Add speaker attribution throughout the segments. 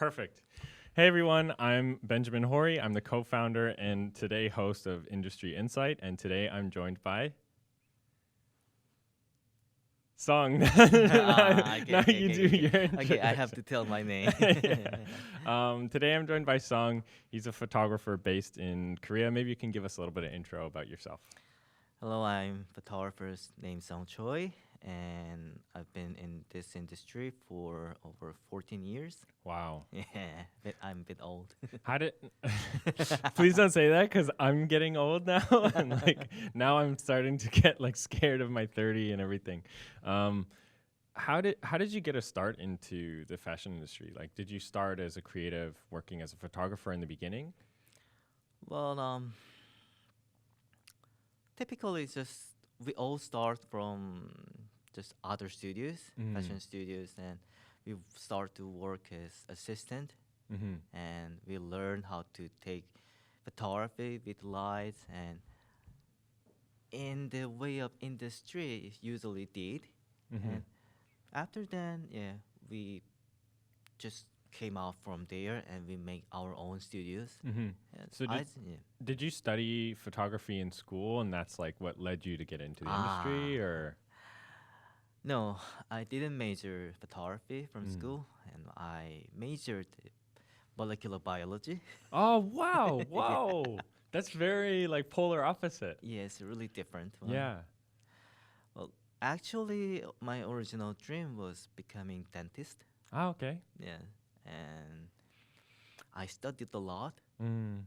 Speaker 1: Perfect. Hey everyone, I'm Benjamin Horry. I'm the co-founder and today host of Industry Insight, and today I'm joined by Song. Now you do your introduction.
Speaker 2: Okay, I have to tell my name.
Speaker 1: Today I'm joined by Song. He's a photographer based in Korea. Maybe you can give us a little bit of intro about yourself.
Speaker 2: Hello, I'm photographer named Choi, and I've been in this industry for over 14 years.
Speaker 1: Wow.
Speaker 2: Yeah, I'm a bit old.
Speaker 1: How did? Please don't say that because I'm getting old now, and now I'm starting to get scared of my 30 and everything. How did you get a start into the fashion industry? Did you start as a creative, working as a photographer in the beginning?
Speaker 2: Well, typically just we all start from just other studios, fashion studios, and we start to work as assistant, and we learn how to take photography with lights, and in the way of industry it usually did. And after then, yeah, we just came out from there and we make our own studios. And
Speaker 1: So
Speaker 2: yeah.
Speaker 1: did you study photography in school, and that's what led you to get into the industry, or?
Speaker 2: No, I didn't major photography from school, and I majored molecular biology.
Speaker 1: Oh wow! Whoa, that's very polar opposite.
Speaker 2: Yeah, it's really different one.
Speaker 1: Yeah.
Speaker 2: Well, actually, my original dream was becoming dentist.
Speaker 1: Oh, okay.
Speaker 2: Yeah, and I studied a lot,
Speaker 1: Mm.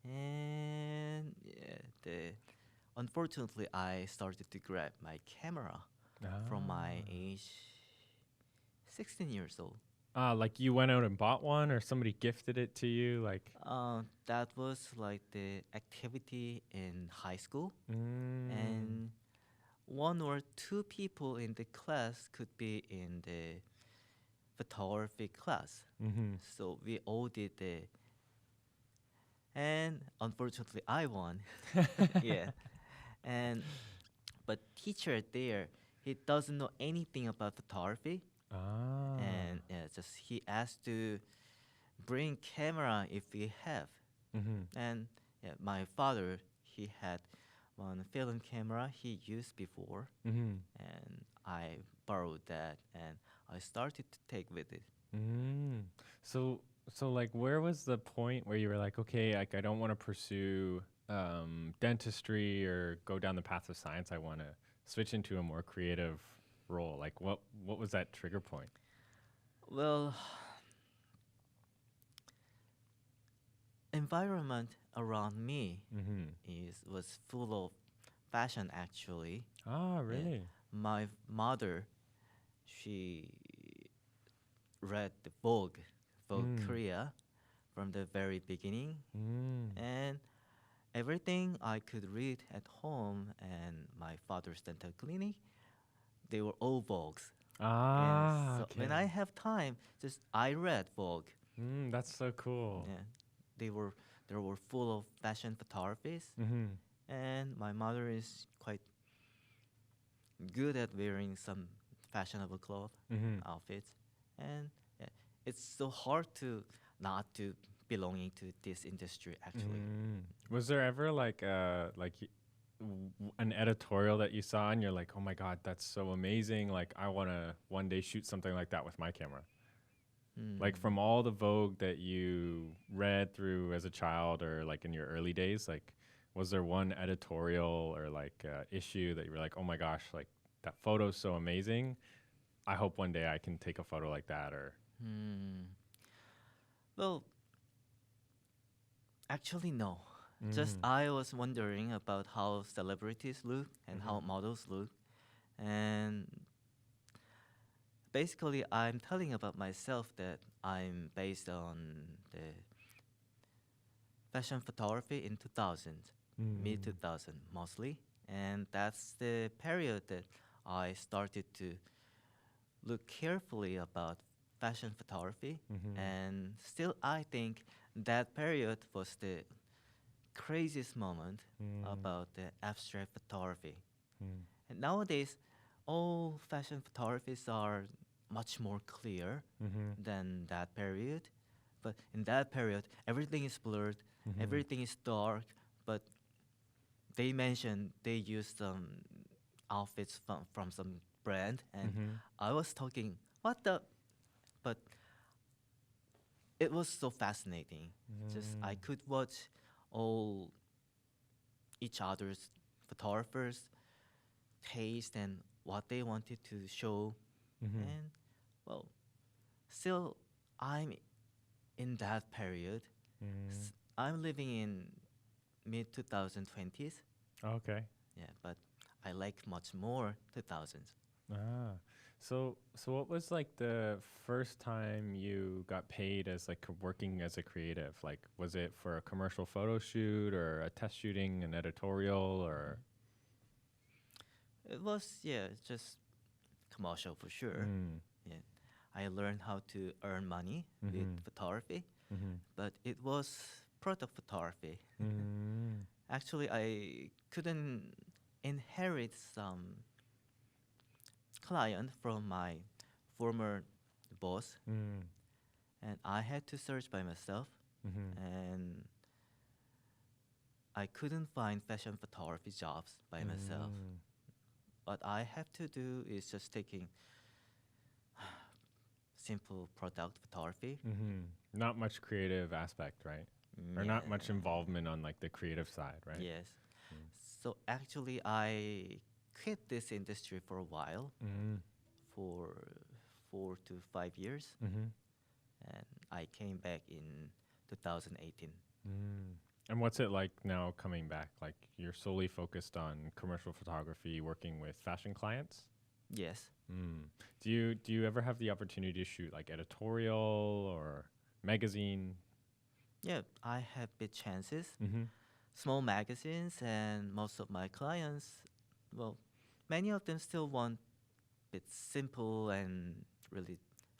Speaker 2: and yeah, unfortunately, I started to grab my camera from my age 16 years old.
Speaker 1: You went out and bought one, or somebody gifted it to you,
Speaker 2: That was like the activity in high school, and one or two people in the class could be in the photography class. So we all did the, and unfortunately I won. Yeah, and but teacher there, he doesn't know anything about photography, and yeah, just he asked to bring camera if we have. And yeah, my father, he had one film camera he used before, and I borrowed that and I started to take with it.
Speaker 1: So where was the point where you were like, okay, I don't want to pursue dentistry or go down the path of science. I want to switch into a more creative role. What was that trigger point?
Speaker 2: Well, environment around me was full of fashion actually.
Speaker 1: Ah,
Speaker 2: Yeah.
Speaker 1: really?
Speaker 2: My mother, she read the Vogue Korea from the very beginning, and everything I could read at home and my father's dental clinic, they were all Vogues. And
Speaker 1: Ah,
Speaker 2: so
Speaker 1: okay.
Speaker 2: when I have time, just I read Vogue.
Speaker 1: That's so cool.
Speaker 2: Yeah, they were full of fashion photographies, and my mother is quite good at wearing some fashionable clothes, outfits, and yeah, it's so hard to not to belonging to this industry actually.
Speaker 1: Was there ever an editorial that you saw and you're like, oh my God, that's so amazing. I want to one day shoot something like that with my camera. From all the Vogue that you read through as a child or in your early days, was there one editorial or issue that you were like, oh my gosh, that photo's so amazing. I hope one day I can take a photo like that, or.
Speaker 2: Well, actually no. Just I was wondering about how celebrities look and how models look, and basically I'm telling about myself that I'm based on the fashion photography in 2000, mid 2000 mostly, and that's the period that I started to look carefully about fashion photography, and still I think that period was the craziest moment about the abstract photography. And nowadays, all fashion photographies are much more clear than that period. But in that period, everything is blurred, everything is dark. But they mentioned they used some outfits from some brand, and I was talking, what the? But it was so fascinating. Just I could watch all each other's photographers' taste and what they wanted to show, and well, still I'm in that period. I'm living in mid 2020s.
Speaker 1: Okay.
Speaker 2: Yeah, but I like much more 2000s.
Speaker 1: Ah. So what was like the first time you got paid as like working as a creative? Like, was it for a commercial photo shoot or a test shooting, an editorial, or?
Speaker 2: It was, yeah, just commercial for sure. Yeah, I learned how to earn money with photography, but it was product photography. Actually, I couldn't inherit some client from my former boss, and I had to search by myself, and I couldn't find fashion photography jobs by myself. What I have to do is just taking simple product photography.
Speaker 1: Not much creative aspect, right? Or not much involvement on like the creative side, right?
Speaker 2: Yes. So actually, I quit this industry for a while, for 4 to 5 years, and I came back in 2018.
Speaker 1: And what's it like now coming back? Like you're solely focused on commercial photography, working with fashion clients?
Speaker 2: Yes.
Speaker 1: Do you ever have the opportunity to shoot like editorial or magazine?
Speaker 2: Yeah, I have big chances. Small magazines, and most of my clients, well, many of them still want bit simple and really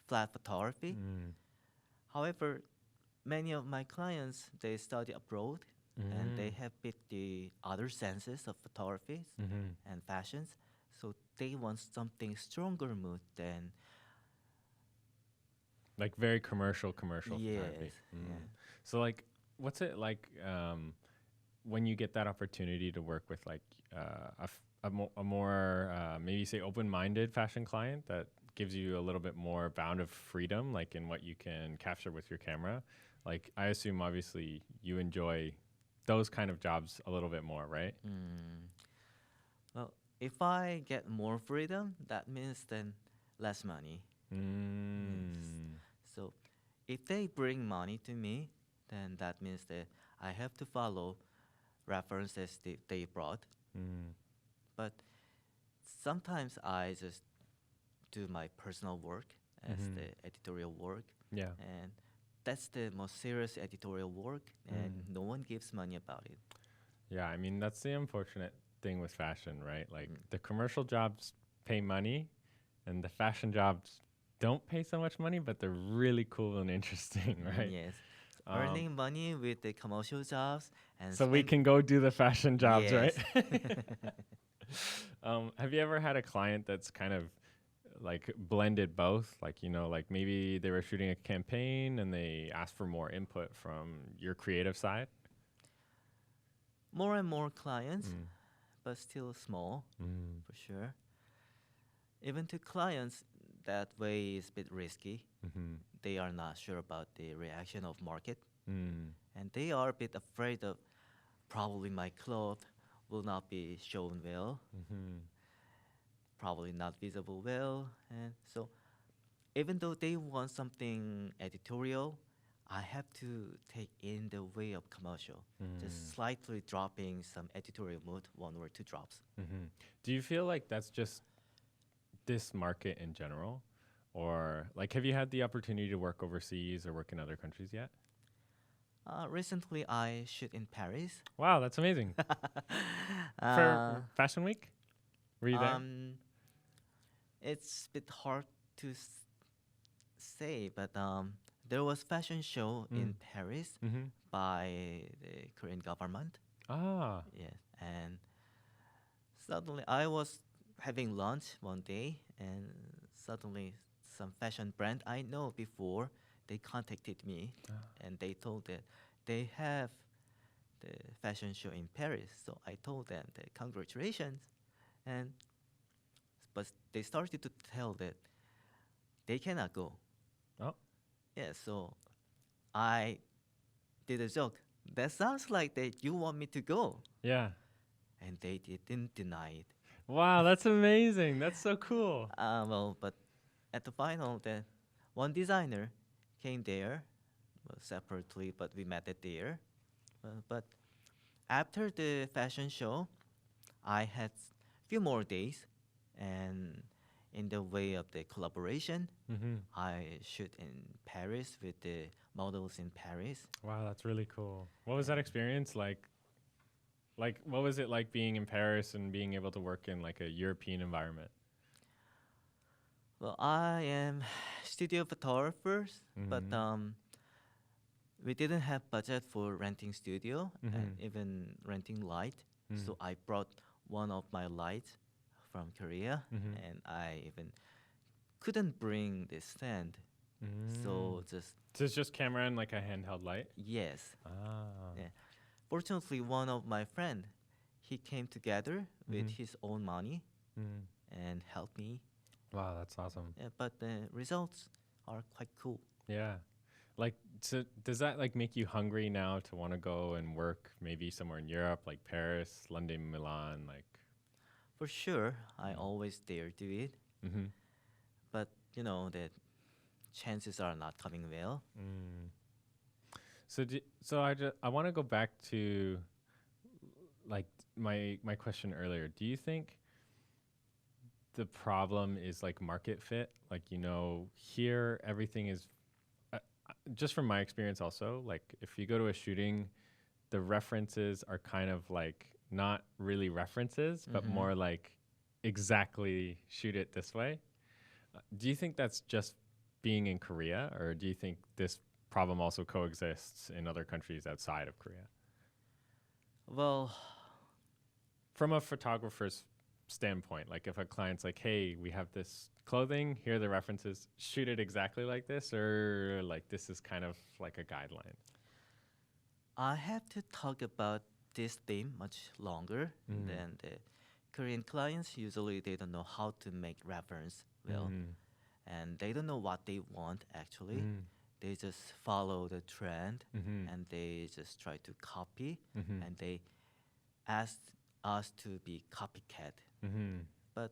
Speaker 2: flat photography. However, many of my clients, they study abroad and they have bit the other senses of photography and fashions. So they want something stronger mood than
Speaker 1: like very commercial photography.
Speaker 2: Yeah.
Speaker 1: So like, what's it like when you get that opportunity to work with like a more maybe say open-minded fashion client that gives you a little bit more bound of freedom, like in what you can capture with your camera? Like I assume obviously you enjoy those kind of jobs a little bit more, right?
Speaker 2: Well, if I get more freedom, that means then less money. Yes. So if they bring money to me, then that means that I have to follow references they brought. But sometimes I just do my personal work as the editorial work.
Speaker 1: Yeah.
Speaker 2: And that's the most serious editorial work, and no one gives money about it.
Speaker 1: Yeah, I mean, that's the unfortunate thing with fashion, right? Like the commercial jobs pay money and the fashion jobs don't pay so much money, but they're really cool and interesting, right?
Speaker 2: Yes. Earning money with the commercial jobs and
Speaker 1: so we can go do the fashion jobs,
Speaker 2: yes.
Speaker 1: right? Have you ever had a client that's kind of like blended both? Like, you know, like maybe they were shooting a campaign and they asked for more input from your creative side?
Speaker 2: More and more clients, but still small, for sure. Even to clients, that way is a bit risky. They are not sure about the reaction of market, and they are a bit afraid of probably my cloth will not be shown well, probably not visible well, and so even though they want something editorial, I have to take in the way of commercial, just slightly dropping some editorial mood, one or two drops.
Speaker 1: Do you feel like that's just this market in general? Or like, have you had the opportunity to work overseas or work in other countries yet?
Speaker 2: Recently, I shoot in Paris.
Speaker 1: Wow, that's amazing. For Fashion Week? Were you there?
Speaker 2: It's a bit hard to say, but there was fashion show in Paris by the Korean government.
Speaker 1: Ah.
Speaker 2: Yes, and suddenly I was having lunch one day, and suddenly some fashion brand I know before, they contacted me and they told that they have the fashion show in Paris. So I told them that congratulations, and but they started to tell that they cannot go.
Speaker 1: Oh,
Speaker 2: Yeah, so I did a joke. That sounds like that you want me to go,
Speaker 1: yeah.
Speaker 2: and they didn't deny it.
Speaker 1: Wow, that's amazing. That's so cool.
Speaker 2: Well, but at the final, the one designer came there, well, separately, but we met at there. But after the fashion show, I had few more days, and in the way of the collaboration, I shoot in Paris with the models in Paris.
Speaker 1: Wow, that's really cool. What was that experience like? Like, what was it like being in Paris and being able to work in like a European environment?
Speaker 2: Well, I am studio photographer, but we didn't have budget for renting studio and even renting light. So I brought one of my lights from Korea, and I even couldn't bring the stand. So
Speaker 1: So it's just camera and like a handheld light?
Speaker 2: yes.
Speaker 1: Ah.
Speaker 2: Yeah. Fortunately, one of my friend, he came together with his own money and helped me.
Speaker 1: Wow, that's awesome.
Speaker 2: But the results are quite cool.
Speaker 1: Yeah. Like, so does that like make you hungry now to want to go and work maybe somewhere in Europe, like Paris, London, Milan, like?
Speaker 2: For sure, I always dare do it, but you know that chances are not coming well.
Speaker 1: So I want to go back to like my question earlier. Do you think the problem is like market fit? Like, you know, here everything is just from my experience also, like if you go to a shooting, the references are kind of like not really references, but more like exactly shoot it this way. Do you think that's just being in Korea, or do you think this problem also coexists in other countries outside of Korea?
Speaker 2: Well,
Speaker 1: From a photographer's standpoint, like if a client's like, hey, we have this clothing, here are the references, shoot it exactly like this, or like this is kind of like a guideline?
Speaker 2: I have to talk about this theme much longer than the Korean clients. Usually, they don't know how to make reference well, and they don't know what they want actually. They just follow the trend and they just try to copy, and they ask us to be copycat. But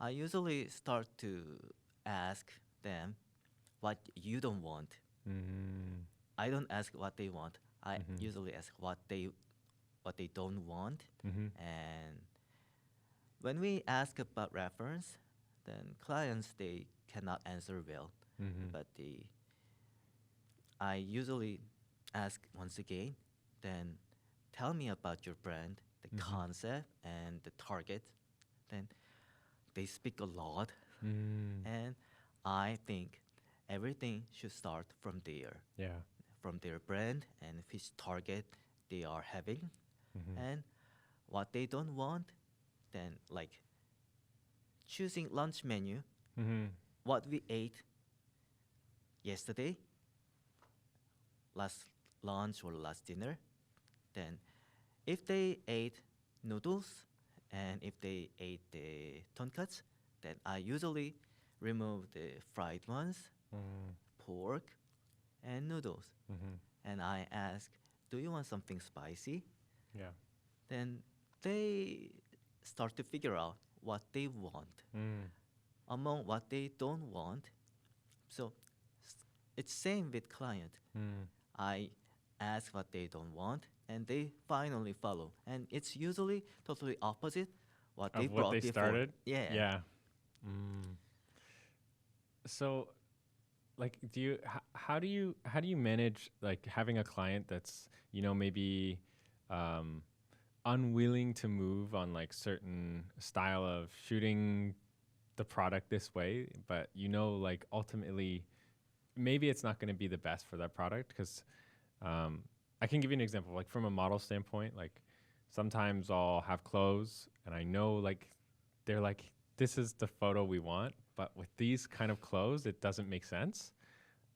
Speaker 2: I usually start to ask them what you don't want. I don't ask what they want. I usually ask what they don't want. And when we ask about reference, then clients they cannot answer well. But I usually ask once again, then tell me about your brand, the concept and the target. Then they speak a lot, and I think everything should start from there.
Speaker 1: Yeah.
Speaker 2: From their brand and which target they are having, and what they don't want, then like choosing lunch menu, what we ate yesterday, last lunch or last dinner, then if they ate noodles and if they ate the tonkatsu, then I usually remove the fried ones, pork, and noodles. And I ask, do you want something spicy?
Speaker 1: Yeah.
Speaker 2: Then they start to figure out what they want among what they don't want. So it's same with client. I ask what they don't want, and they finally follow. And it's usually totally opposite what they
Speaker 1: Of
Speaker 2: brought
Speaker 1: what they
Speaker 2: before.
Speaker 1: started?
Speaker 2: Yeah.
Speaker 1: Yeah. So like how do you manage like having a client that's, you know, maybe unwilling to move on like certain style of shooting the product this way, but you know, like ultimately maybe it's not going to be the best for that product? Because I can give you an example, like from a model standpoint, like sometimes I'll have clothes and I know like they're like, this is the photo we want, but with these kind of clothes, it doesn't make sense.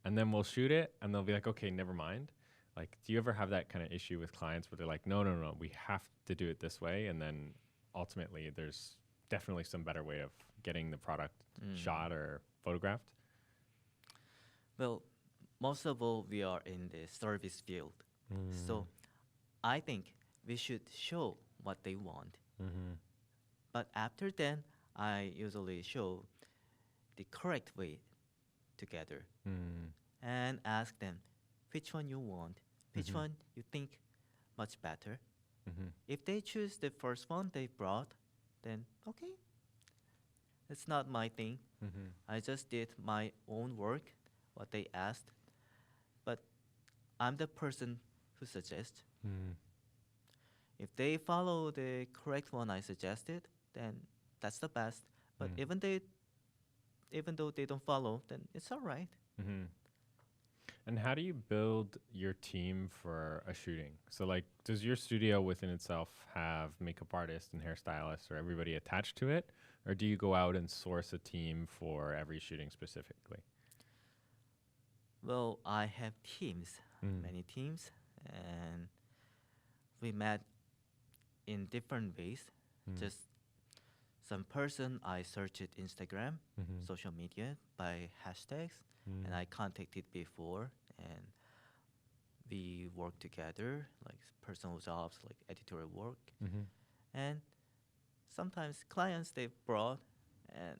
Speaker 1: and then we'll shoot it, and they'll be like, okay, never mind. Like, do you ever have that kind of issue with clients where they're like, no, no, no, we have to do it this way, and then ultimately there's definitely some better way of getting the product shot or photographed?
Speaker 2: Well, most of all, we are in the service field. So I think we should show what they want. But after then, I usually show the correct way together and ask them which one you want, which one you think much better. If they choose the first one they brought, then okay, it's not my thing. I just did my own work, what they asked. But I'm the person who suggests. If they follow the correct one I suggested, then that's the best. But even though they don't follow, then it's all right.
Speaker 1: And how do you build your team for a shooting? So, like, does your studio within itself have makeup artists and hairstylists or everybody attached to it? Or do you go out and source a team for every shooting specifically?
Speaker 2: Well, I have teams, many teams, and we met in different ways. Just some person I searched Instagram, social media by hashtags, and I contacted before, and we work together, like personal jobs, like editorial work, and sometimes clients they brought, and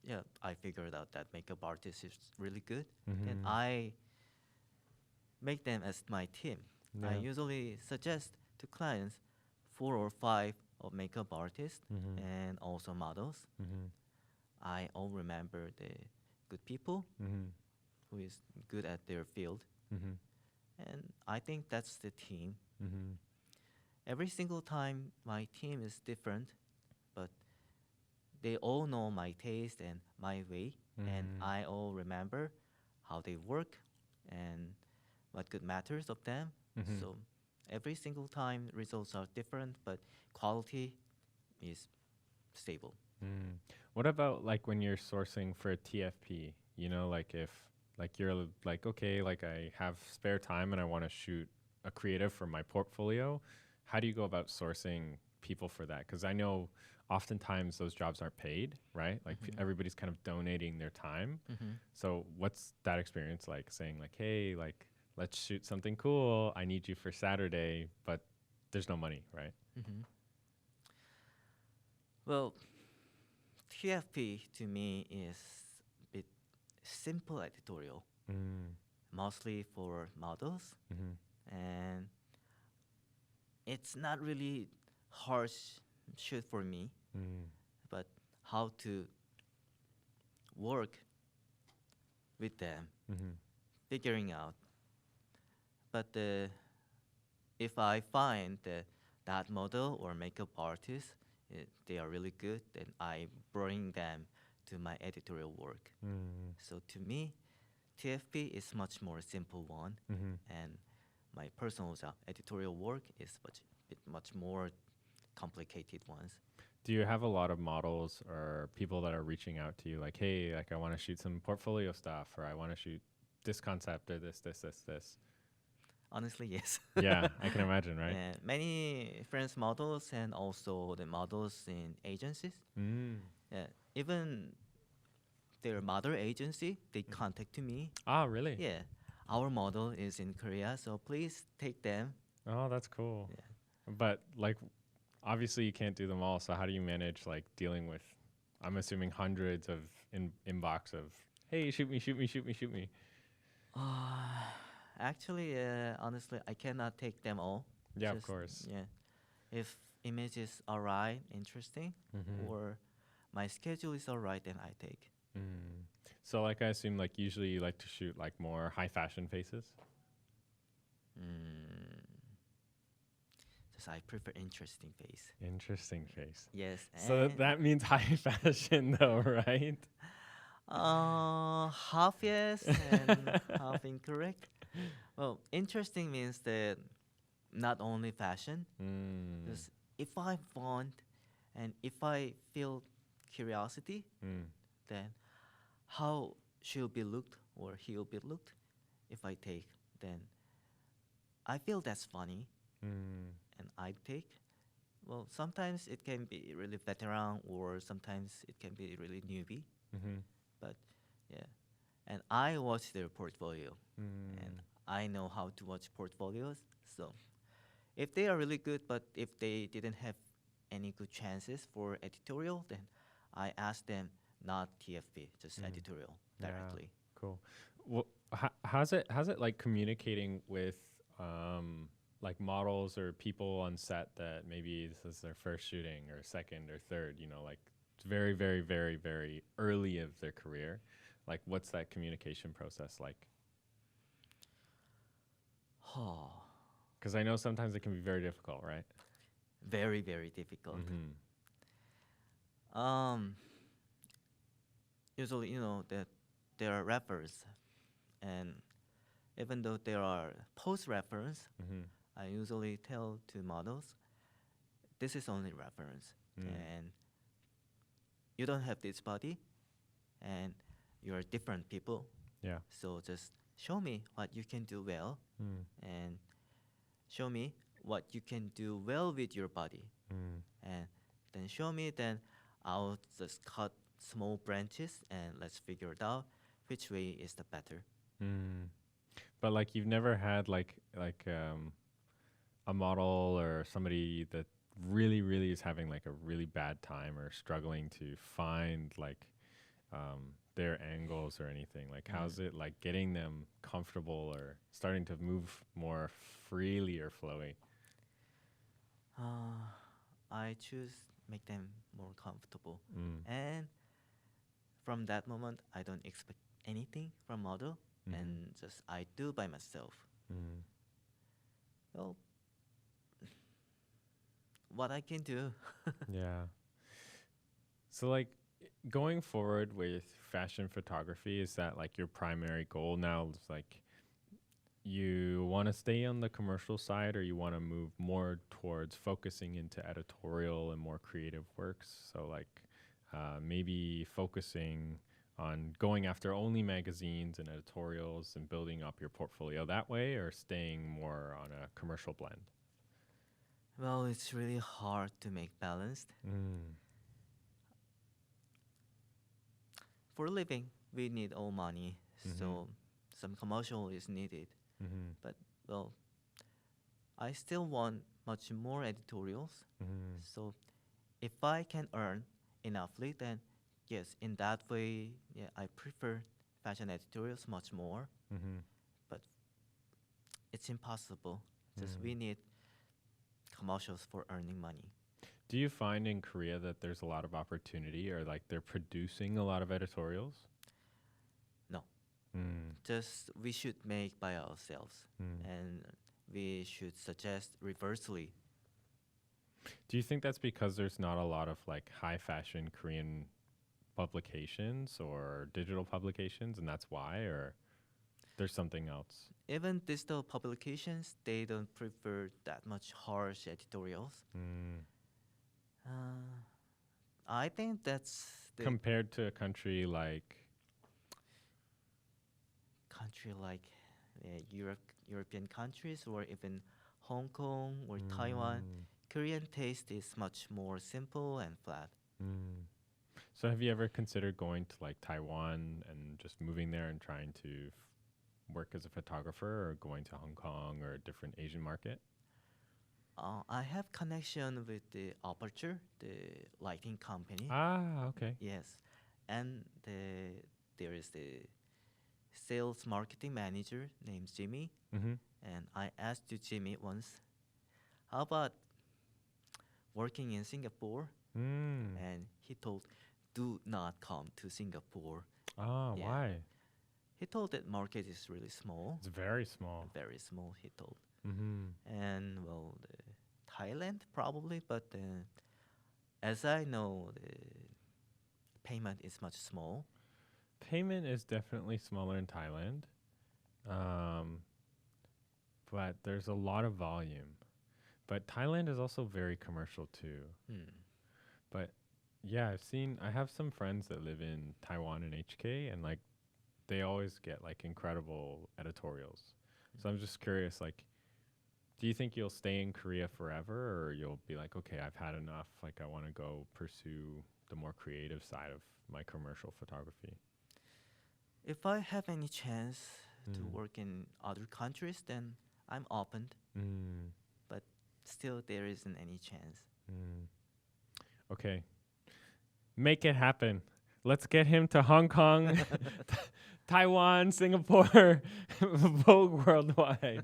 Speaker 2: yeah, I figured out that makeup artist is really good, and I make them as my team. I usually suggest to clients 4 or 5 of makeup artists and also models. I all remember the good people who is good at their field, and I think that's the team. Every single time my team is different, but they all know my taste and my way, and I all remember how they work and what good matters of them. So every single time results are different, but quality is stable.
Speaker 1: What about like when you're sourcing for a TFP? You know, like if like you're like, okay, like I have spare time and I want to shoot a creative for my portfolio. How do you go about sourcing people for that? Because I know oftentimes those jobs aren't paid, right? Like everybody's kind of donating their time. So what's that experience like, saying like, hey, like let's shoot something cool. I need you for Saturday, but there's no money, right?
Speaker 2: Well, TFP to me is a bit simple editorial, mostly for models, and it's not really harsh shoot for me, but how to work with them, figuring out. But if I find that model or makeup artist, they are really good, then I bring them to my editorial work. So to me, TFP is much more simple one, and my personal job, editorial work, is much more complicated ones.
Speaker 1: Do you have a lot of models or people that are reaching out to you like, hey, like I want to shoot some portfolio stuff, or I want to shoot this concept or this?
Speaker 2: Honestly, yes.
Speaker 1: Yeah, I can imagine, right?
Speaker 2: And many friends models and also the models in agencies. Yeah, even their mother agency, they contact me.
Speaker 1: Ah, really?
Speaker 2: Yeah, our model is in Korea, so please take them.
Speaker 1: Oh, that's cool.
Speaker 2: Yeah.
Speaker 1: But like, obviously you can't do them all. So how do you manage like dealing with, I'm assuming hundreds of inbox of, hey, shoot me.
Speaker 2: Actually, honestly, I cannot take them all.
Speaker 1: Yeah, of course.
Speaker 2: Yeah, if images are right, interesting, or my schedule is alright, then I take.
Speaker 1: So like, I assume like usually you like to shoot like more high fashion faces.
Speaker 2: Just I prefer interesting face.
Speaker 1: Interesting face.
Speaker 2: Yes.
Speaker 1: So that means high fashion though, right?
Speaker 2: Half yes and half incorrect. Well, interesting means that not only fashion. Because if I want and if I feel curiosity, then how should be looked or he will be looked. If I take, then I feel that's funny, and I take. Well, sometimes it can be really veteran, or sometimes it can be really newbie. But yeah, and I watch their portfolio, and I know how to watch portfolios. So if they are really good, but if they didn't have any good chances for editorial, then I ask them not TFP, just editorial directly.
Speaker 1: Yeah, cool. Well, how's it like communicating with like models or people on set that maybe this is their first shooting or second or third? You know, like it's very, very, very, very early of their career. Like, what's that communication process like?
Speaker 2: Oh,
Speaker 1: Because I know sometimes it can be very difficult, right?
Speaker 2: very, very difficult. Usually, that there are reference, and even though there are post reference, I usually tell to models, this is only reference, and you don't have this body, and you're different people.
Speaker 1: Yeah.
Speaker 2: So just show me what you can do well, and show me what you can do well with your body, and then show me. Then I'll just cut small branches and let's figure it out which way is the better.
Speaker 1: But like you've never had like a model or somebody that really really is having like a really bad time or struggling to find like their angles or anything. Like how's it like getting them comfortable or starting to move more freely or flowy?
Speaker 2: I choose make them more comfortable, and from that moment I don't expect anything from model, and just I do by myself. Well, what I can do.
Speaker 1: Yeah. So like going forward with fashion photography, is that like your primary goal now? It's like you want to stay on the commercial side, or you want to move more towards focusing into editorial and more creative works? So like maybe focusing on going after only magazines and editorials and building up your portfolio that way, or staying more on a commercial blend?
Speaker 2: Well, it's really hard to make balanced. For a living, we need all money, so some commercial is needed. But well, I still want much more editorials. So if I can earn enoughly, then yes, in that way, yeah, I prefer fashion editorials much more. But it's impossible. Just we need commercials for earning money.
Speaker 1: Do you find in Korea that there's a lot of opportunity, or like they're producing a lot of editorials?
Speaker 2: No, just we should make by ourselves, and we should suggest reversely.
Speaker 1: Do you think that's because there's not a lot of like high fashion Korean publications or digital publications, and that's why, or there's something else?
Speaker 2: Even digital publications, they don't prefer that much harsh editorials. I think that's the
Speaker 1: Compared to a country like
Speaker 2: country like European countries, or even Hong Kong or Taiwan. Korean taste is much more simple and flat.
Speaker 1: So have you ever considered going to like Taiwan and just moving there and trying to work as a photographer, or going to Hong Kong or a different Asian market?
Speaker 2: I have connection with the Aperture, the lighting company.
Speaker 1: Ah, okay.
Speaker 2: Yes, and there is the sales marketing manager named Jimmy, and I asked to Jimmy once, how about working in Singapore? And he told, do not come to Singapore.
Speaker 1: Ah,
Speaker 2: Yeah.
Speaker 1: why?
Speaker 2: He told that market is really small,
Speaker 1: It's very small.
Speaker 2: very small, he told. And well, Thailand probably, but as I know, the payment is much small.
Speaker 1: Payment is definitely smaller in Thailand, but there's a lot of volume. But Thailand is also very commercial too. But yeah, I have some friends that live in Taiwan and HK, and like they always get like incredible editorials. So I'm just curious, like, do you think you'll stay in Korea forever, or you'll be like, okay, I've had enough. Like, I want to go pursue the more creative side of my commercial photography?
Speaker 2: If I have any chance to
Speaker 1: Mm.
Speaker 2: work in other countries, then I'm open.
Speaker 1: Mm.
Speaker 2: But still, there isn't any chance.
Speaker 1: Mm. Okay, make it happen. Let's get him to Hong Kong, Taiwan, Singapore, Vogue worldwide.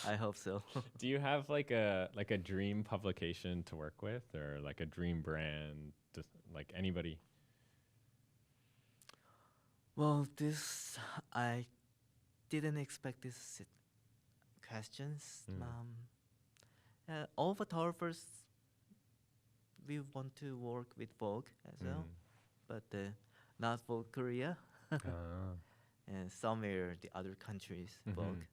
Speaker 2: I hope so.
Speaker 1: Do you have like a dream publication to work with, or like a dream brand, just like anybody?
Speaker 2: Well, this I didn't expect this questions. All photographers we want to work with Vogue as well, but not for Korea
Speaker 1: Ah.
Speaker 2: and somewhere the other countries Vogue.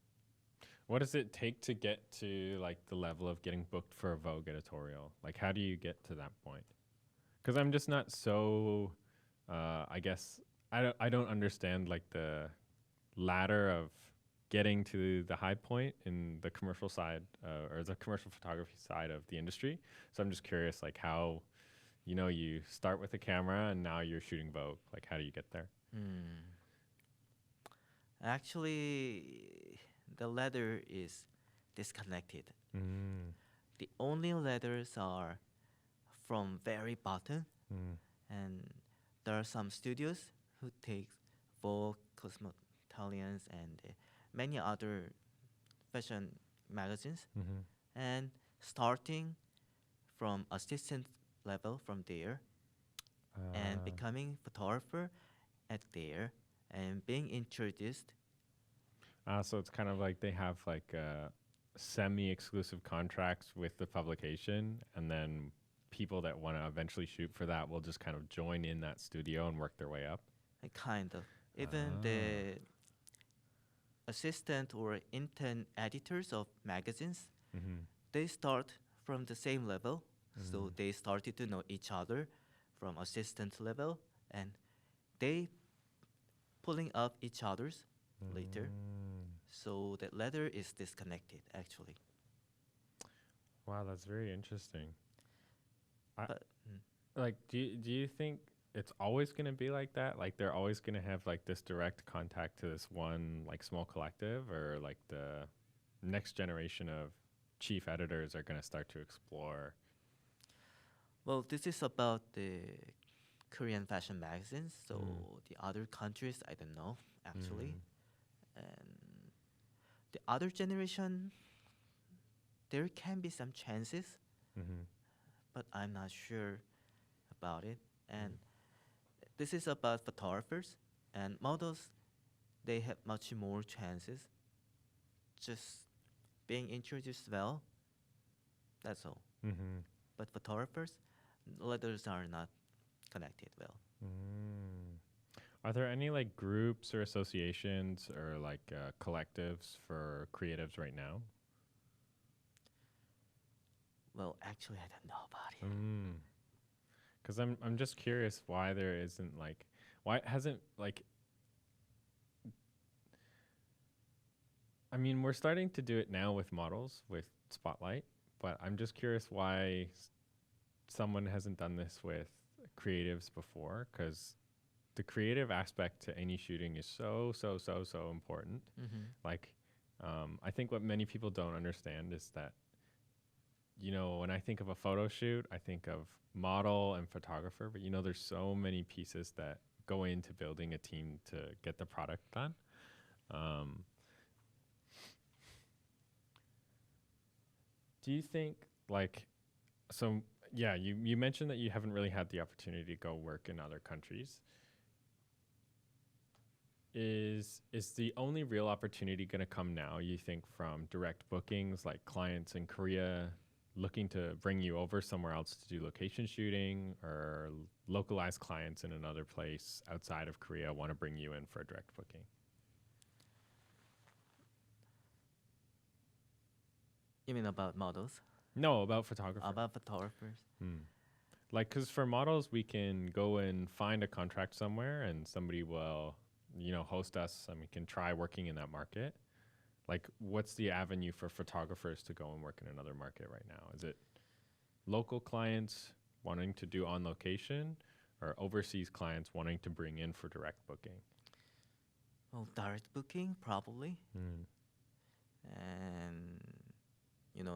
Speaker 1: What does it take to get to like the level of getting booked for a Vogue editorial? Like, how do you get to that point? Because I'm just not so. I guess I don't understand like the ladder of getting to the high point in the commercial side or the commercial photography side of the industry. So I'm just curious, like how, you start with a camera and now you're shooting Vogue. Like, how do you get there?
Speaker 2: Actually, the ladder is disconnected.
Speaker 1: Mm.
Speaker 2: The only ladders are from very bottom,
Speaker 1: Mm.
Speaker 2: and there are some studios who take Vogue, Cosmopolitans, and many other fashion magazines,
Speaker 1: Mm-hmm.
Speaker 2: and starting from assistant level from there, and becoming photographer at there, and being introduced.
Speaker 1: So it's kind of like they have like semi-exclusive contracts with the publication, and then people that want to eventually shoot for that will just kind of join in that studio and work their way up.
Speaker 2: Kind of. Even the assistant or intern editors of magazines, they start from the same level. So they started to know each other from assistant level, and they pulling up each other's later. So that ladder is disconnected actually.
Speaker 1: Wow, that's very interesting.
Speaker 2: But
Speaker 1: Like, do you think it's always going to be like that? Like, they're always going to have like this direct contact to this one like small collective, or like the next generation of chief editors are going to start to explore?
Speaker 2: well, this is about the Korean fashion magazines. So the other countries, I don't know actually. And the other generation, there can be some chances, but I'm not sure about it. And this is about photographers and models. They have much more chances. Just being introduced well. That's all. But photographers, letters are not connected well.
Speaker 1: Are there any like groups or associations or like collectives for creatives right now?
Speaker 2: Well, actually, I don't know about it.
Speaker 1: Because I'm just curious why there isn't like, why it hasn't like, I mean, we're starting to do it now with models with Spotlight, but I'm just curious why someone hasn't done this with creatives before, because the creative aspect to any shooting is so important. Like, I think what many people don't understand is that, when I think of a photo shoot, I think of model and photographer, but there's so many pieces that go into building a team to get the product done. Do you think like, so yeah, you mentioned that you haven't really had the opportunity to go work in other countries. Is the only real opportunity going to come now, you think, from direct bookings, like clients in Korea looking to bring you over somewhere else to do location shooting, or localized clients in another place outside of Korea want to bring you in for a direct booking?
Speaker 2: You mean about models?
Speaker 1: No, about photographers.
Speaker 2: About photographers?
Speaker 1: Like, because for models, we can go and find a contract somewhere and somebody will host us and we can try working in that market. Like, what's the avenue for photographers to go and work in another market right now? Is it local clients wanting to do on location, or overseas clients wanting to bring in for direct booking?
Speaker 2: Well, direct booking probably,
Speaker 1: Mm.
Speaker 2: and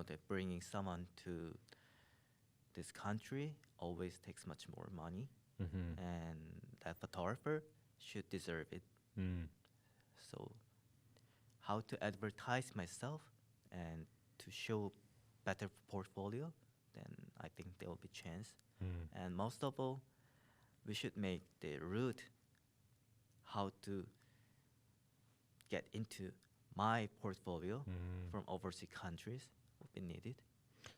Speaker 2: that bringing someone to this country always takes much more money,
Speaker 1: Mm-hmm.
Speaker 2: and that photographer should deserve it.
Speaker 1: Mm.
Speaker 2: So, how to advertise myself and to show better portfolio, then I think there will be chance.
Speaker 1: Mm.
Speaker 2: And most of all, we should make the route how to get into my portfolio
Speaker 1: Mm.
Speaker 2: from overseas countries will be needed.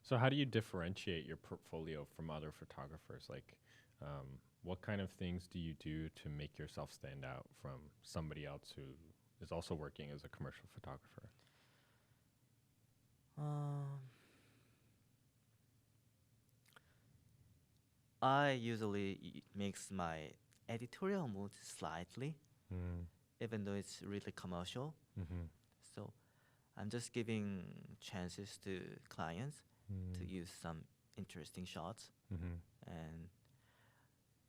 Speaker 1: So how do you differentiate your portfolio from other photographers? Like, what kind of things do you do to make yourself stand out from somebody else who is also working as a commercial photographer?
Speaker 2: I usually mix my editorial mood slightly,
Speaker 1: Mm.
Speaker 2: even though it's really commercial.
Speaker 1: Mm-hmm.
Speaker 2: So I'm just giving chances to clients to
Speaker 1: Mm.
Speaker 2: use some interesting shots.
Speaker 1: Mm-hmm.
Speaker 2: And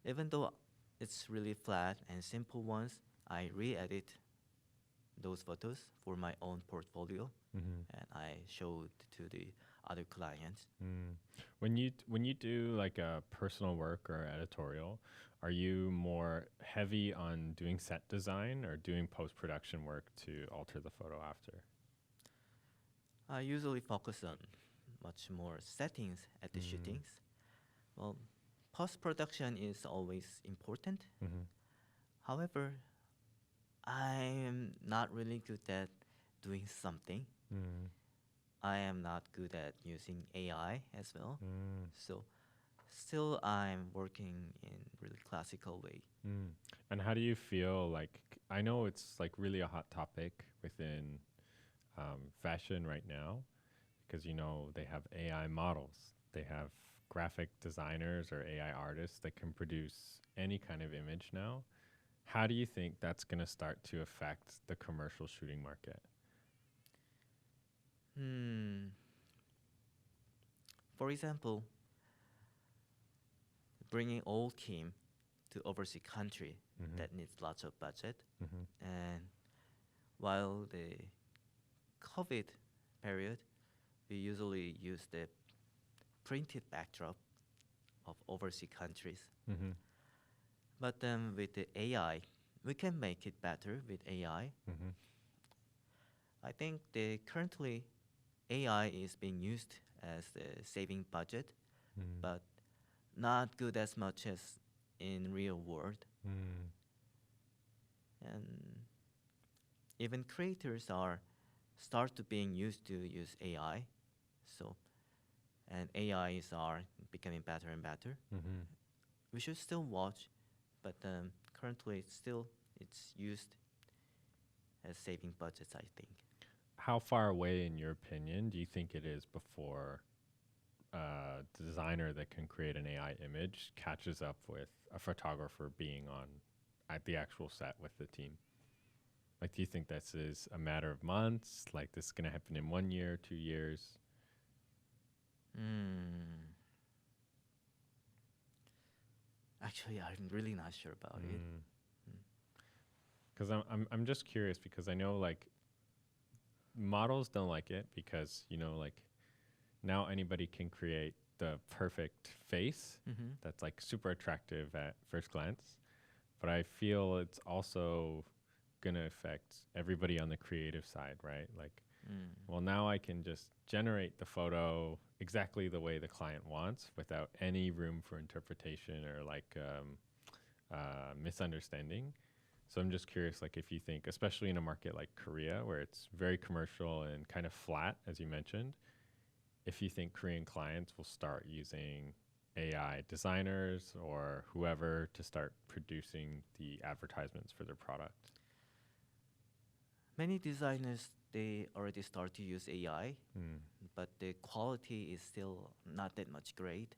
Speaker 2: even though it's really flat and simple ones, I re-edit those photos for my own portfolio,
Speaker 1: Mm-hmm.
Speaker 2: and I showed to the other clients.
Speaker 1: Mm. When you do like a personal work or editorial, are you more heavy on doing set design or doing post-production work to alter the photo after?
Speaker 2: I usually focus on much more settings at the
Speaker 1: Mm.
Speaker 2: shootings. Well, post-production is always important.
Speaker 1: Mm-hmm.
Speaker 2: However, I am not really good at doing something.
Speaker 1: Mm.
Speaker 2: I am not good at using AI as well.
Speaker 1: Mm.
Speaker 2: So still I'm working in really classical way.
Speaker 1: Mm. And how do you feel like, I know it's like really a hot topic within fashion right now, because they have AI models, they have graphic designers or AI artists that can produce any kind of image now. How do you think that's going to start to affect the commercial shooting market?
Speaker 2: For example, bringing old team to overseas country
Speaker 1: Mm-hmm.
Speaker 2: that needs lots of budget,
Speaker 1: Mm-hmm.
Speaker 2: and while the COVID period, we usually use the printed backdrop of overseas countries.
Speaker 1: Mm-hmm.
Speaker 2: But then with the AI, we can make it better with AI.
Speaker 1: Mm-hmm.
Speaker 2: I think the currently AI is being used as the saving budget,
Speaker 1: Mm.
Speaker 2: but not good as much as in real world.
Speaker 1: Mm.
Speaker 2: And even creators are start to being used to use AI. So, and AIs are becoming better and better.
Speaker 1: Mm-hmm.
Speaker 2: We should still watch, but currently it's used as saving budgets, I think.
Speaker 1: How far away, in your opinion, do you think it is before a designer that can create an AI image catches up with a photographer being on at the actual set with the team? Like, do you think this is a matter of months? Like, this is going to happen in 1 year, 2 years?
Speaker 2: Actually, I'm really not sure about it.
Speaker 1: Because I'm just curious, because I know like models don't like it because like now anybody can create the perfect face that's like super attractive at first glance, but I feel it's also gonna affect everybody on the creative side, right? Like, well, now I can just generate the photo exactly the way the client wants without any room for interpretation or like misunderstanding. So I'm just curious, like, if you think, especially in a market like Korea, where it's very commercial and kind of flat, as you mentioned, if you think Korean clients will start using AI designers or whoever to start producing the advertisements for their product.
Speaker 2: Many designers, they already start to use AI, but the quality is still not that much great.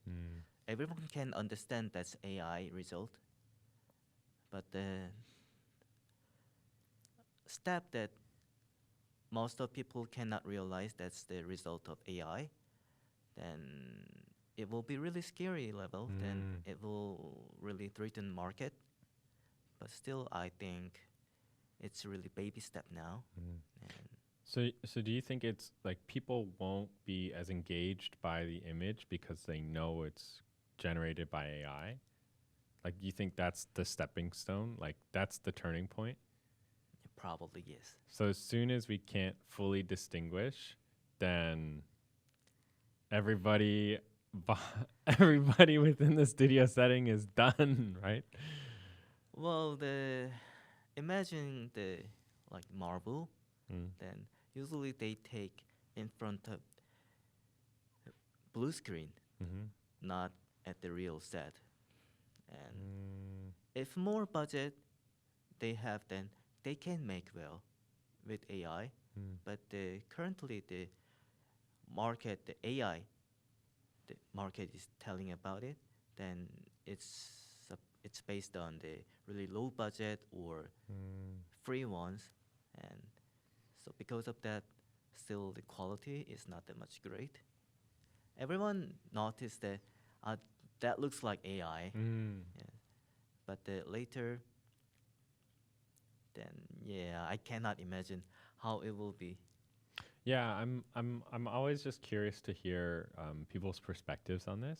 Speaker 2: Everyone can understand that's AI result, but step that most of people cannot realize that's the result of AI, then it will be really scary level. Then it will really threaten market. But still, I think it's really baby step now. And
Speaker 1: So do you think it's like people won't be as engaged by the image because they know it's generated by AI? Like, do you think that's the stepping stone? Like, that's the turning point?
Speaker 2: probably yes.
Speaker 1: So as soon as we can't fully distinguish, then everybody everybody within the studio setting is done, right?
Speaker 2: Well, imagine the like Marvel, then usually they take in front of blue screen, not at the real set. And if more budget they have, then they can make well with AI. But currently the market, the AI, the market is telling about it, then it's based on the really low budget or free ones, and so because of that, still the quality is not that much great. Everyone noticed that that looks like AI, yeah. But later, then yeah, I cannot imagine how it will be.
Speaker 1: Yeah, I'm always just curious to hear people's perspectives on this,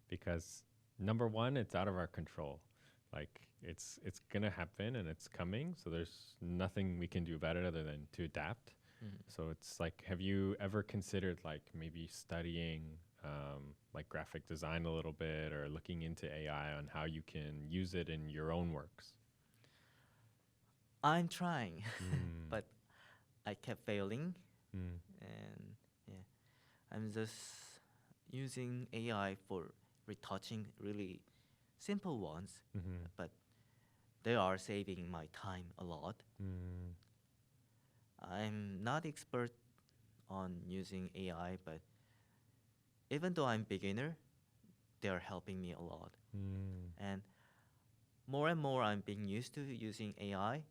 Speaker 1: because number one, it's out of our control. Like it's gonna happen and it's coming, so there's nothing we can do about it other than to adapt. So it's like, have you ever considered like maybe studying like graphic design a little bit, or looking into AI on how you can use it in your own works?
Speaker 2: I'm trying, but I kept failing, and yeah, I'm just using AI for retouching really simple ones, but they are saving my time a lot. I'm not expert on using AI, but even though I'm beginner, they are helping me a lot. And more I'm being used to using AI.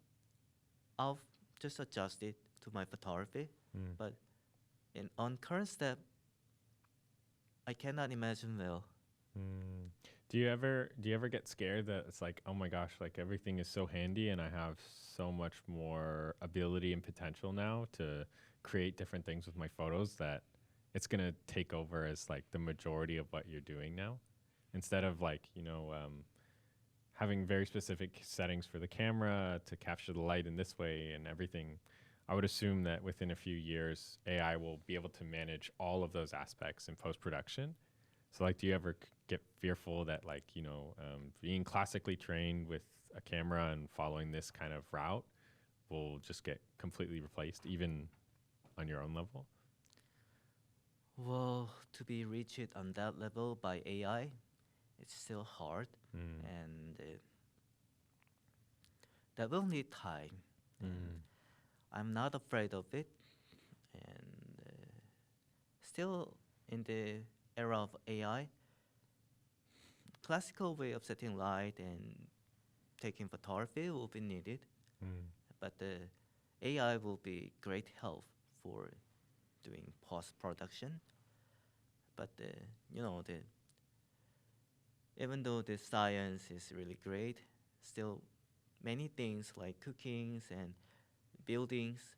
Speaker 2: I'll just adjust it to my photography. But on current step, I cannot imagine well.
Speaker 1: Do you ever get scared that it's like, oh my gosh, like everything is so handy and I have so much more ability and potential now to create different things with my photos, that it's gonna take over as like the majority of what you're doing now, instead of like, having very specific settings for the camera to capture the light in this way and everything? I would assume that within a few years, AI will be able to manage all of those aspects in post-production. So like, do you ever get fearful that like, being classically trained with a camera and following this kind of route will just get completely replaced, even on your own level?
Speaker 2: Well, to be reached on that level by AI, it's still hard, and that will need time. I'm not afraid of it, and still in the era of AI, classical way of setting light and taking photography will be needed, but the AI will be great help for doing post-production. But even though the science is really great, still many things like cookings and buildings,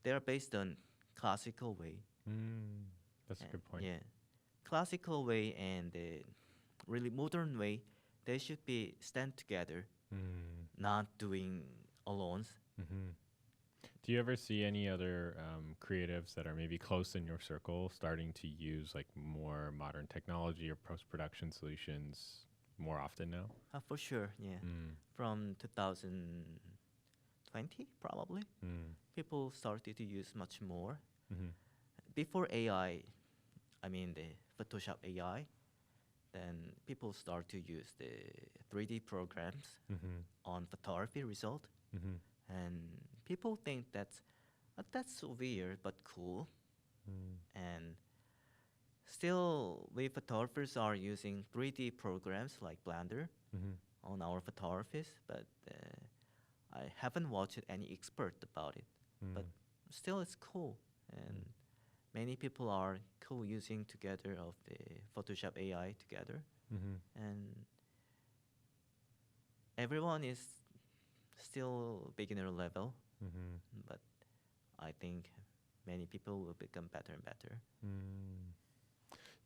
Speaker 2: they are based on classical way.
Speaker 1: That's a good point.
Speaker 2: Yeah, classical way and the really modern way, they should be stand together, not doing alone.
Speaker 1: Do you ever see any other creatives that are maybe close in your circle starting to use like more modern technology or post-production solutions more often now?
Speaker 2: For sure, yeah. From 2020, probably, people started to use much more. Before AI, I mean the Photoshop AI, then people start to use the 3D programs on photography result, and people think that's weird but cool. And still, we photographers are using 3D programs like Blender on our photographies, but I haven't watched any expert about it, but still it's cool, and many people are cool using together of the Photoshop AI together, and everyone is still beginner level, but I think many people will become better and better.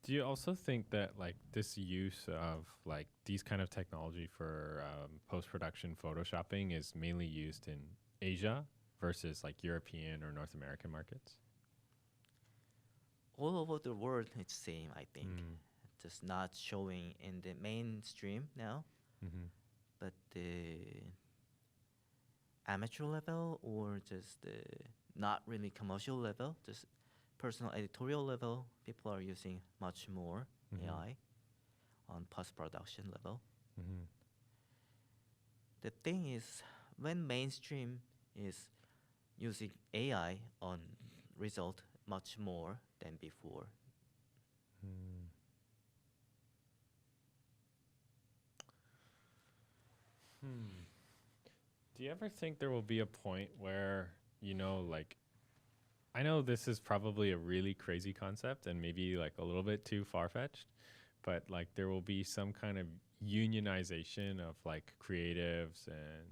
Speaker 1: Do you also think that like this use of like these kind of technology for post-production photoshopping is mainly used in Asia versus like European or North American markets?
Speaker 2: All over the world, it's same. I think just not showing in the mainstream now, but the amateur level or just the not really commercial level, just personal editorial level, people are using much more AI on post-production level. The thing is, when mainstream is using AI on result much more than before.
Speaker 1: Do you ever think there will be a point where, you know, like, I know this is probably a really crazy concept and maybe like a little bit too far-fetched, but like there will be some kind of unionization of like creatives and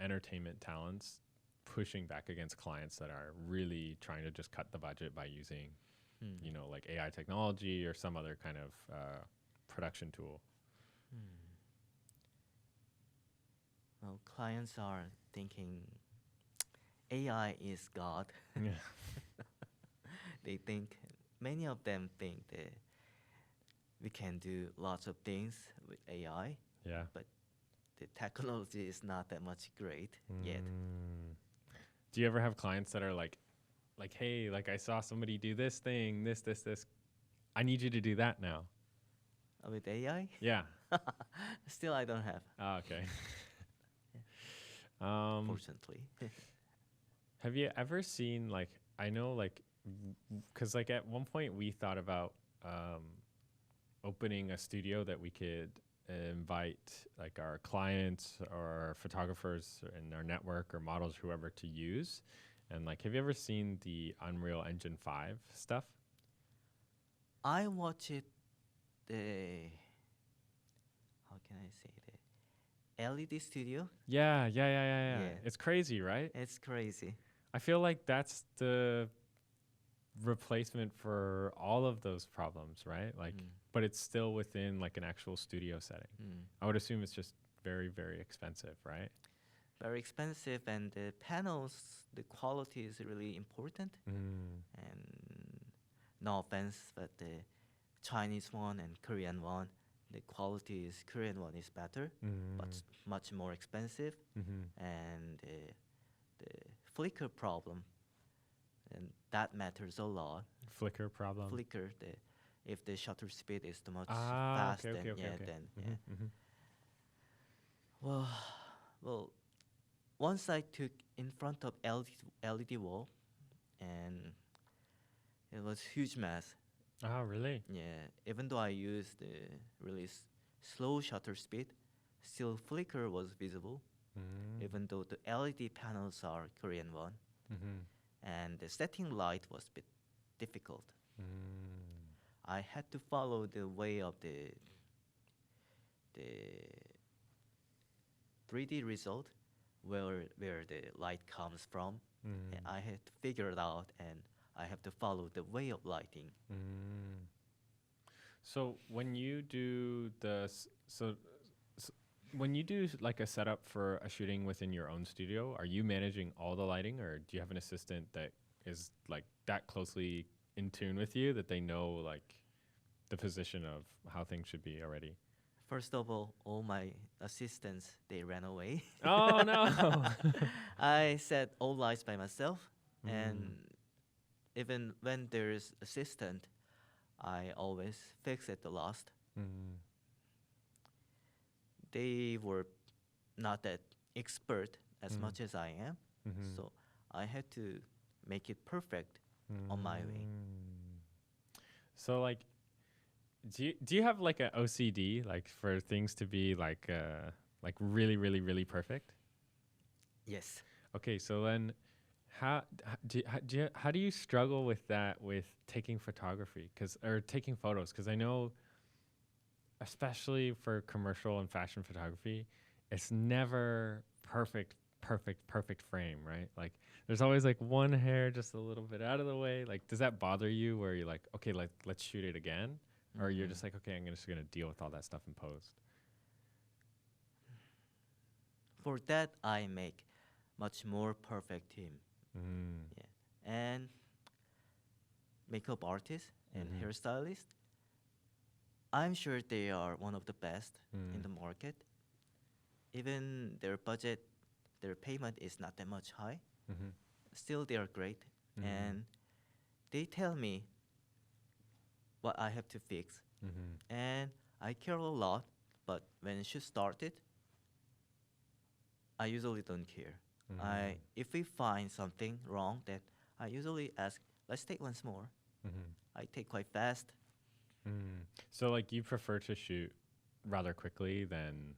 Speaker 1: entertainment talents pushing back against clients that are really trying to just cut the budget by using, you know, like AI technology or some other kind of production tool.
Speaker 2: Well, clients are thinking AI is God.
Speaker 1: Yeah.
Speaker 2: They think, many of them think that we can do lots of things with AI,
Speaker 1: Yeah.
Speaker 2: but the technology is not that much great yet.
Speaker 1: Do you ever have clients that are like, hey, like I saw somebody do this thing, this. I need you to do that now.
Speaker 2: With AI?
Speaker 1: Yeah.
Speaker 2: Still, I don't have,
Speaker 1: Oh, okay.
Speaker 2: fortunately.
Speaker 1: Have you ever seen like, I know like, because like at one point we thought about opening a studio that we could invite like our clients or photographers in our network or models, whoever, to use. And like, have you ever seen the Unreal Engine 5 stuff?
Speaker 2: I watch it, the, how can I say the LED studio.
Speaker 1: Yeah.
Speaker 2: Yeah.
Speaker 1: It's crazy, right?
Speaker 2: It's crazy.
Speaker 1: I feel like that's the replacement for all of those problems, right? Like, but it's still within like an actual studio setting. I would assume it's just very, very expensive, right?
Speaker 2: Very expensive, and the panels, the quality is really important. And no offense, but the Chinese one and Korean one, the quality is Korean one is better, but much more expensive. And the flicker problem, and that matters a lot.
Speaker 1: Flicker problem.
Speaker 2: Flicker, if the shutter speed is too much
Speaker 1: Ah,
Speaker 2: fast,
Speaker 1: okay.
Speaker 2: then Well, once I took in front of LED wall, and it was huge mess.
Speaker 1: Oh, really?
Speaker 2: Yeah, even though I used the really slow shutter speed, still flicker was visible. Even though the LED panels are Korean one, and the setting light was a bit difficult. I had to follow the way of the 3D result, where the light comes from, and I had to figure it out, and I have to follow the way of lighting.
Speaker 1: So when you do when you do like a setup for a shooting within your own studio, are you managing all the lighting, or do you have an assistant that is like that closely in tune with you that they know like the position of how things should be already?
Speaker 2: First of all my assistants, they ran away.
Speaker 1: Oh no.
Speaker 2: I set all lights by myself, and even when there's assistant, I always fix it the last. They were not that expert as much as I am, so I had to make it perfect on my way.
Speaker 1: So like, do you have like an OCD like for things to be like really perfect?
Speaker 2: Yes.
Speaker 1: Okay, so then how do you struggle with that with taking photography or taking photos? Because I know, especially for commercial and fashion photography, it's never perfect frame, right? Like there's always like one hair just a little bit out of the way. Like does that bother you where you're like, okay, let's shoot it again? Or you're just like, okay, just gonna deal with all that stuff in post?
Speaker 2: For that, I make much more perfect team.
Speaker 1: Mm.
Speaker 2: Yeah. And makeup artist and hairstylist, I'm sure they are one of the best in the market. Even their budget, their payment is not that much high. Still, they are great. And they tell me what I have to fix. And I care a lot, but when she started, I usually don't care. If we find something wrong, that I usually ask, let's take once more. I take quite fast.
Speaker 1: So like you prefer to shoot rather quickly than,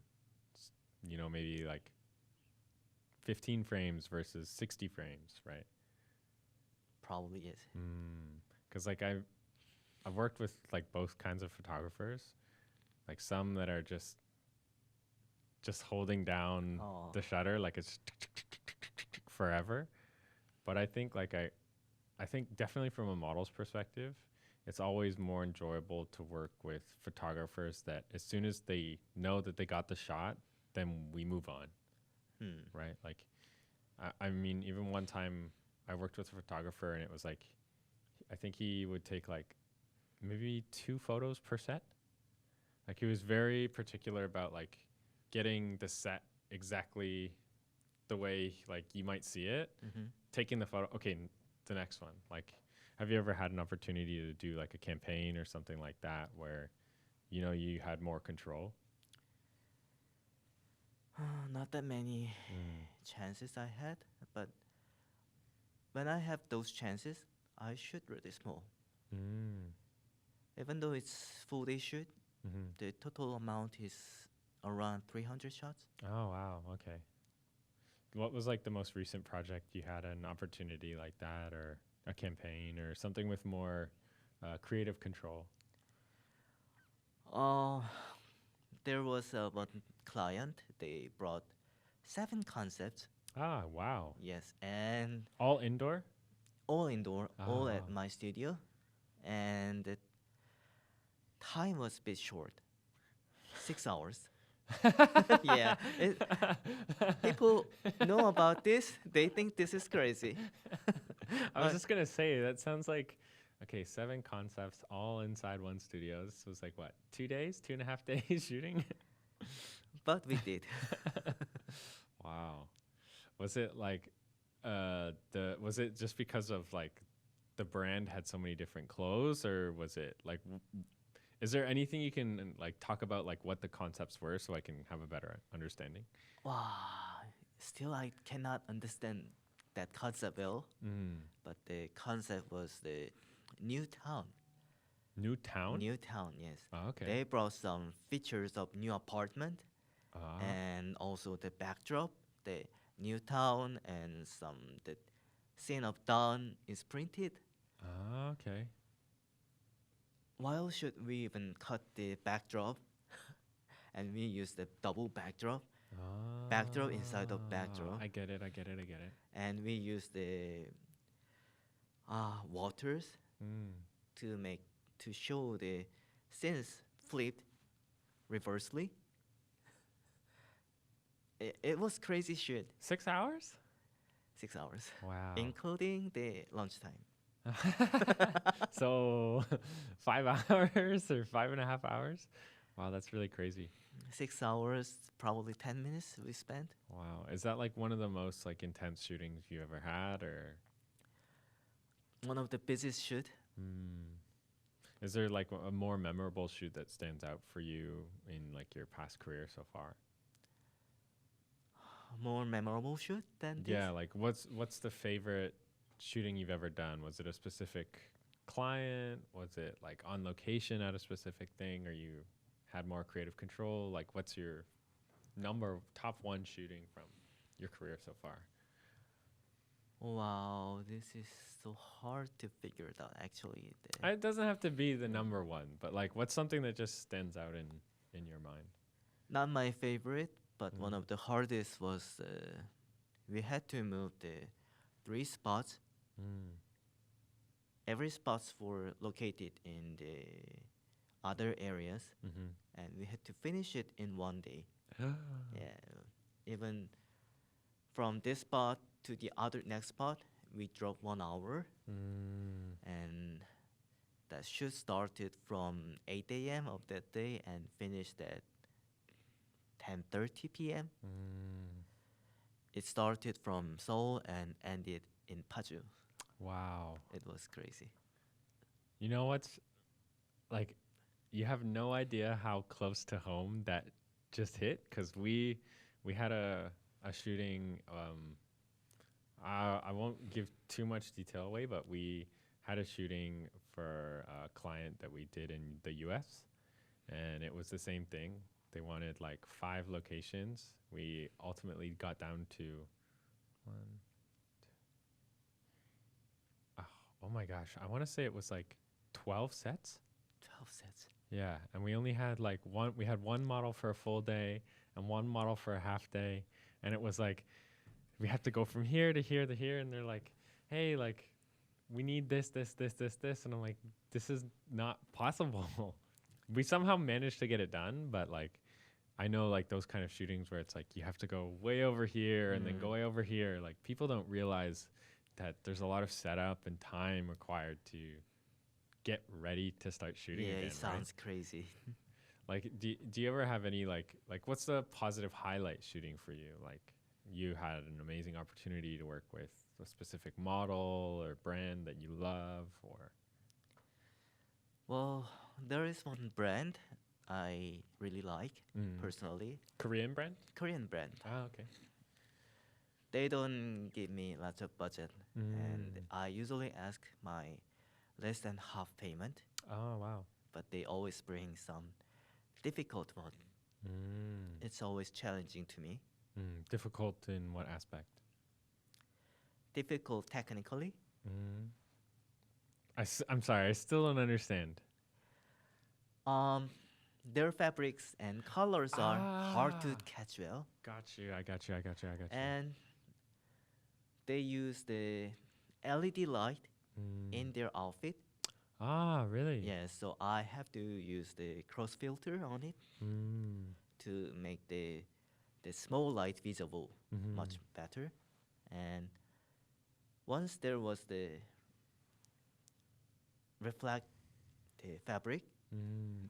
Speaker 1: maybe like 15 frames versus 60 frames, right?
Speaker 2: Probably yes.
Speaker 1: Because like I've worked with like both kinds of photographers, like some that are just holding down the shutter like it's forever. But I think I think definitely from a model's perspective, it's always more enjoyable to work with photographers that as soon as they know that they got the shot, then we move on, right? Like, I mean, even one time I worked with a photographer and it was like, I think he would take like maybe 2 photos per set. Like he was very particular about like getting the set exactly the way like you might see it, taking the photo. Okay, the next one. Like, have you ever had an opportunity to do like a campaign or something like that where, you had more control?
Speaker 2: Not that many chances I had, but when I have those chances, I shoot really small. Even though it's full day shoot, the total amount is around 300 shots.
Speaker 1: Oh, wow. Okay. What was like the most recent project you had an opportunity like that, or a campaign or something with more creative control?
Speaker 2: There was one client. They brought 7 concepts.
Speaker 1: Ah, wow.
Speaker 2: Yes, and
Speaker 1: All indoor?
Speaker 2: all indoor, all
Speaker 1: Ah.
Speaker 2: at my studio, and the time was a bit short, 6 hours. Yeah, people know about this. They think this is crazy.
Speaker 1: I was just gonna say that sounds like, okay, 7 concepts all inside one studio. This was like what, 2 days, 2.5 days shooting?
Speaker 2: But we did.
Speaker 1: Wow. Was it like was it just because of like the brand had so many different clothes, or was it like is there anything you can like talk about like what the concepts were so I can have a better understanding?
Speaker 2: Wow, still I cannot understand that concept well. But the concept was the new town.
Speaker 1: New town?
Speaker 2: New town, yes.
Speaker 1: Oh, okay.
Speaker 2: They brought some features of new apartment
Speaker 1: Ah.
Speaker 2: and also the backdrop, the new town, and some the scene of dawn is printed.
Speaker 1: Ah, okay.
Speaker 2: Why should we even cut the backdrop? And we use the double backdrop, backdrop inside of backdrop,
Speaker 1: I get it.
Speaker 2: and we use the waters to show the scenes flipped reversely. It was crazy shit.
Speaker 1: 6 hours?
Speaker 2: 6 hours,
Speaker 1: Wow.
Speaker 2: including the lunchtime.
Speaker 1: So 5 hours or 5.5 hours? Wow, that's really crazy.
Speaker 2: 6 hours, probably 10 minutes we spent.
Speaker 1: Wow. Is that like one of the most like intense shootings you ever had, or?
Speaker 2: One of the busiest shoot.
Speaker 1: Is there like a more memorable shoot that stands out for you in like your past career so far?
Speaker 2: More memorable shoot than this?
Speaker 1: Yeah, like what's the favorite shooting you've ever done? Was it a specific client? Was it like on location at a specific thing, or you had more creative control? Like what's your top 1 shooting from? your career so far?
Speaker 2: Wow, this is so hard to figure it out. Actually,
Speaker 1: It doesn't have to be the number one, but like, what's something that just stands out in your mind?
Speaker 2: not my favorite, but one
Speaker 1: Mm.
Speaker 2: of the hardest was we had to move the 3 spots.
Speaker 1: Mm.
Speaker 2: Every spots were located in the other areas,
Speaker 1: Mm-hmm.
Speaker 2: and we had to finish it in one day. Yeah, even from this spot to the other next spot, we drove 1 hour,
Speaker 1: Mm.
Speaker 2: and that should started from 8 a.m. of that day and finished at 10:30 p.m.
Speaker 1: Mm.
Speaker 2: It started from Seoul and ended in Paju.
Speaker 1: Wow.
Speaker 2: It was crazy.
Speaker 1: You know what's like? You have no idea how close to home that just hit, because we had a shooting. I won't give too much detail away, but we had a shooting for a client that we did in the U.S. and it was the same thing. They wanted like 5 locations. We ultimately got down to one. Oh my gosh, I want to say it was like 12 sets.
Speaker 2: 12 sets.
Speaker 1: Yeah, and we only had like one. We had one model for a full day and one model for a half day, and it was like we have to go from here to here to here, and they're like, "Hey, like, we need this, this, this, this, this," and I'm like, "This is not possible." We somehow managed to get it done, but like, I know like those kind of shootings where it's like you have to go way over here and then go way over here. Like people don't realize that there's a lot of setup and time required to get ready to start shooting
Speaker 2: Yeah,
Speaker 1: again,
Speaker 2: it sounds crazy.
Speaker 1: Like, do you ever have any like what's the positive highlight shooting for you? Like, you had an amazing opportunity to work with a specific model or brand that you love, or
Speaker 2: Well, there is one brand I really like personally.
Speaker 1: Korean brand?
Speaker 2: Korean brand.
Speaker 1: Ah, okay.
Speaker 2: They don't give me lots of budget, and
Speaker 1: Mm.
Speaker 2: I usually ask my less than half payment,
Speaker 1: Oh wow.
Speaker 2: but they always bring some difficult one.
Speaker 1: Mm.
Speaker 2: It's always challenging to me.
Speaker 1: Difficult in what aspect?
Speaker 2: Difficult technically.
Speaker 1: Mm. I'm sorry, I still don't understand.
Speaker 2: Um, their fabrics and colors are hard to
Speaker 1: Ah.
Speaker 2: catch well,
Speaker 1: Got you. I got you.
Speaker 2: and they use the LED light
Speaker 1: Mm.
Speaker 2: in their outfit.
Speaker 1: Ah, really?
Speaker 2: Yeah, so I have to use the cross filter on it
Speaker 1: Mm.
Speaker 2: to make the small light visible
Speaker 1: Mhm.
Speaker 2: much better. And once there was the reflect the fabric,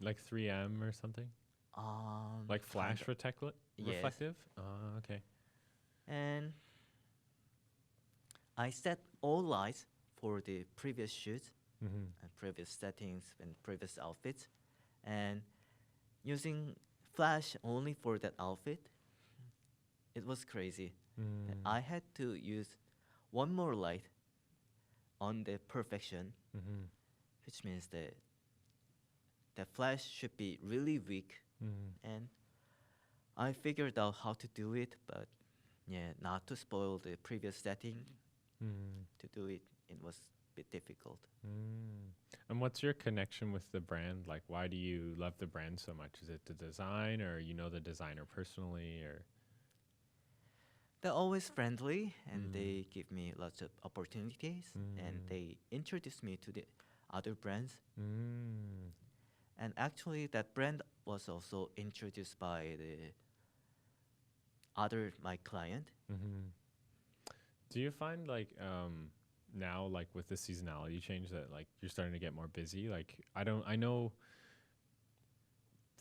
Speaker 1: Like 3M or something? Like flash
Speaker 2: kinda, yes.
Speaker 1: reflective? Okay.
Speaker 2: And I set all lights for the previous shoots
Speaker 1: Mm-hmm.
Speaker 2: and previous settings and previous outfits, and using flash only for that outfit, it was crazy. And I had to use one more light on the perfection,
Speaker 1: Mm-hmm.
Speaker 2: which means that the flash should be really weak.
Speaker 1: Mm-hmm.
Speaker 2: And I figured out how to do it, but yeah, not to spoil the previous setting.
Speaker 1: Mm-hmm.
Speaker 2: To do it, it was a bit difficult.
Speaker 1: And what's your connection with the brand? Like, why do you love the brand so much? Is it the design, or you know the designer personally, or?
Speaker 2: They're always friendly, and they give me lots of opportunities, and they introduce me to the other brands. And actually, that brand was also introduced by the other my client.
Speaker 1: Do you find like now, like with the seasonality change, that like you're starting to get more busy? Like I know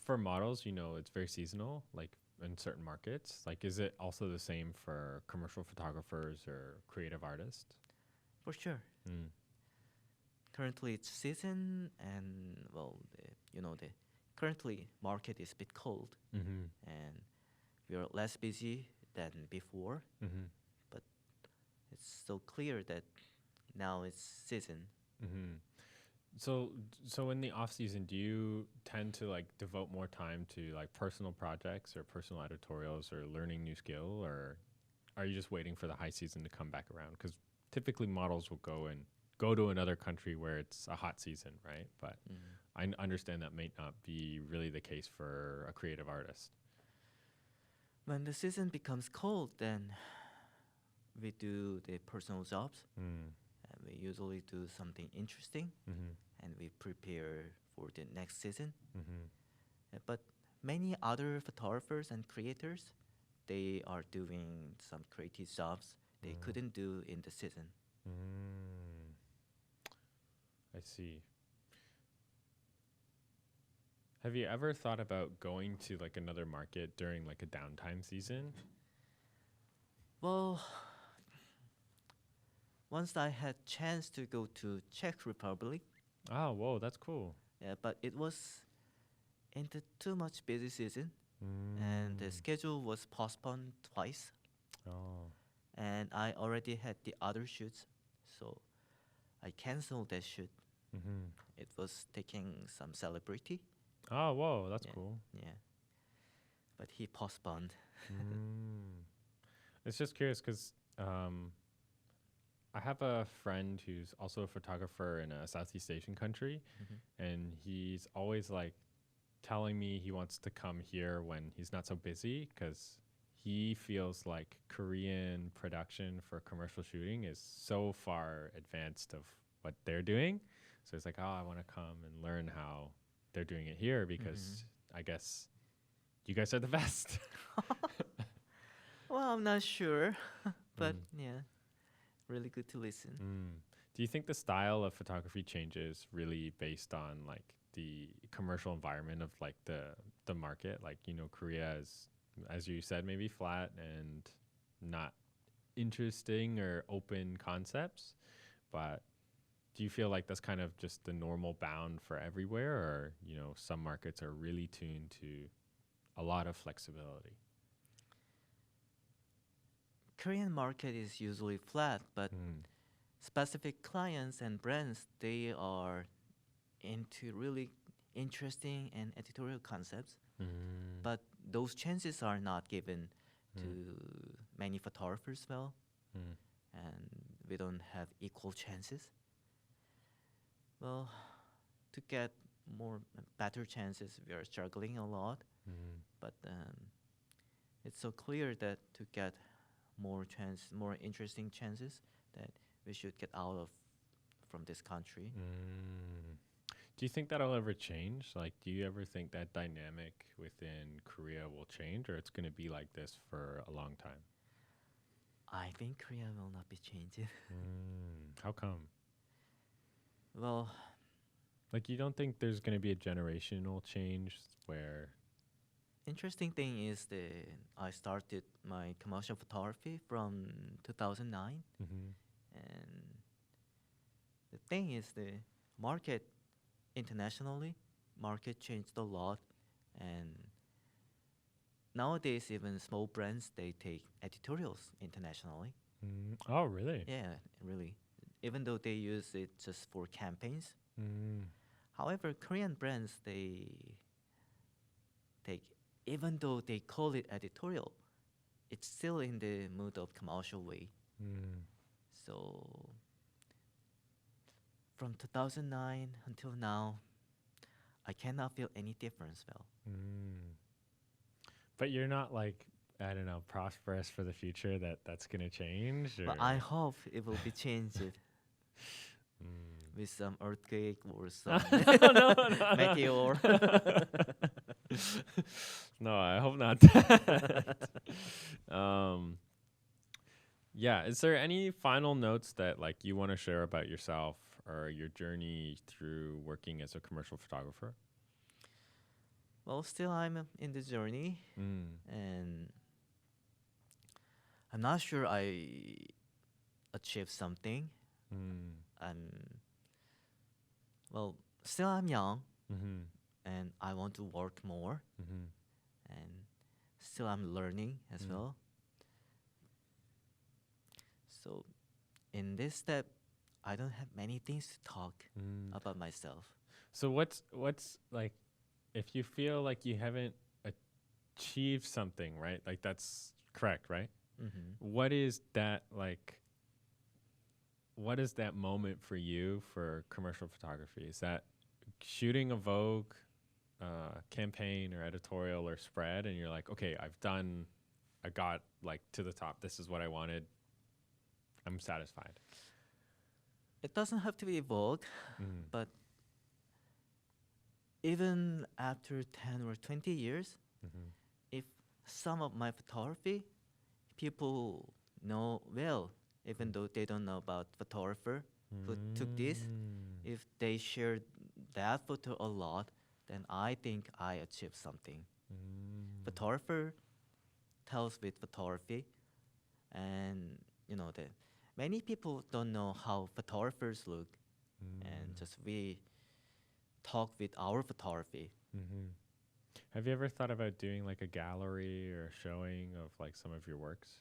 Speaker 1: for models, you know, it's very seasonal, like in certain markets. Like, is it also the same for commercial photographers or creative artists?
Speaker 2: For sure. Currently, it's season, and well, the currently market is a bit cold, and we are less busy than before. But it's so clear that now it's season.
Speaker 1: So in the off season, do you tend to like devote more time to like personal projects or personal editorials or learning new skill, or are you just waiting for the high season to come back around? Because typically models will go to another country where it's a hot season, right? But I understand that may not be really the case for a creative artist.
Speaker 2: When the season becomes cold, then we do the personal jobs. And we usually do something interesting, and we prepare for the next season. But many other photographers and creators, they are doing some creative jobs they couldn't do in the season.
Speaker 1: I see. Have you ever thought about going to like another market during like a downtime season?
Speaker 2: Well, once I had chance to go to Czech Republic,
Speaker 1: Oh, whoa, that's cool.
Speaker 2: yeah, but it was into too much busy season, and the schedule was postponed twice,
Speaker 1: Oh.
Speaker 2: and I already had the other shoots, so I canceled that shoot. It was taking some celebrity.
Speaker 1: Oh, whoa, that's
Speaker 2: Yeah.
Speaker 1: cool.
Speaker 2: Yeah, but he postponed.
Speaker 1: It's just curious because I have a friend who's also a photographer in a Southeast Asian country, and he's always like telling me he wants to come here when he's not so busy because he feels like Korean production for commercial shooting is so far advanced of what they're doing. So it's like, oh, I want to come and learn how they're doing it here because I guess you guys are the best.
Speaker 2: Well, I'm not sure, but yeah, really good to listen.
Speaker 1: Do you think the style of photography changes really based on like the commercial environment of like the market? Like, you know, Korea is, as you said, maybe flat and not interesting or open concepts, but do you feel like that's kind of just the normal bound for everywhere, or, you know, some markets are really tuned to a lot of flexibility?
Speaker 2: Korean market is usually flat, but specific clients and brands, they are into really interesting and editorial concepts. But those chances are not given to many photographers well, and we don't have equal chances. Well, to get more better chances, we are struggling a lot. But it's so clear that to get more interesting chances, that we should get out of from this country.
Speaker 1: Do you think that'll ever change? Like, do you ever think that dynamic within Korea will change, or it's going to be like this for a long time?
Speaker 2: I think Korea will not be changing.
Speaker 1: How come?
Speaker 2: Well,
Speaker 1: Like, you don't think there's going to be a generational change where...
Speaker 2: interesting thing is that I started my commercial photography from 2009, and the thing is the market internationally, market changed a lot, and nowadays even small brands, they take editorials internationally.
Speaker 1: Oh, really?
Speaker 2: Yeah, really. Even though they use it just for campaigns. However, Korean brands, they take, even though they call it editorial, it's still in the mood of commercial way. So from 2009 until now, I cannot feel any difference. Well,
Speaker 1: But you're not like, I don't know, prosperous for the future that's going to change?
Speaker 2: but
Speaker 1: or-
Speaker 2: I hope it will be changed with some earthquake or some meteor.
Speaker 1: No, I hope not. Yeah, is there any final notes that like you want to share about yourself or your journey through working as a commercial photographer?
Speaker 2: Well, still I'm in the journey, and I'm not sure I achieved something. Well, still I'm young, and I want to work more, and still I'm learning as well. So in this step, I don't have many things to talk about myself.
Speaker 1: So what's like, if you feel like you haven't achieved something, right? Like that's correct, right? What is that like? What is that moment for you for commercial photography? Is that shooting a Vogue campaign or editorial or spread, and you're like, okay, I got like to the top. This is what I wanted. I'm satisfied.
Speaker 2: It doesn't have to be Vogue, but even after 10 or 20 years, if some of my photography, people know well, even though they don't know about photographer who took this, if they share that photo a lot, then I think I achieved something. Photographer tells with photography, and that many people don't know how photographers look, and just we talk with our photography.
Speaker 1: Have you ever thought about doing like a gallery or showing of like some of your works?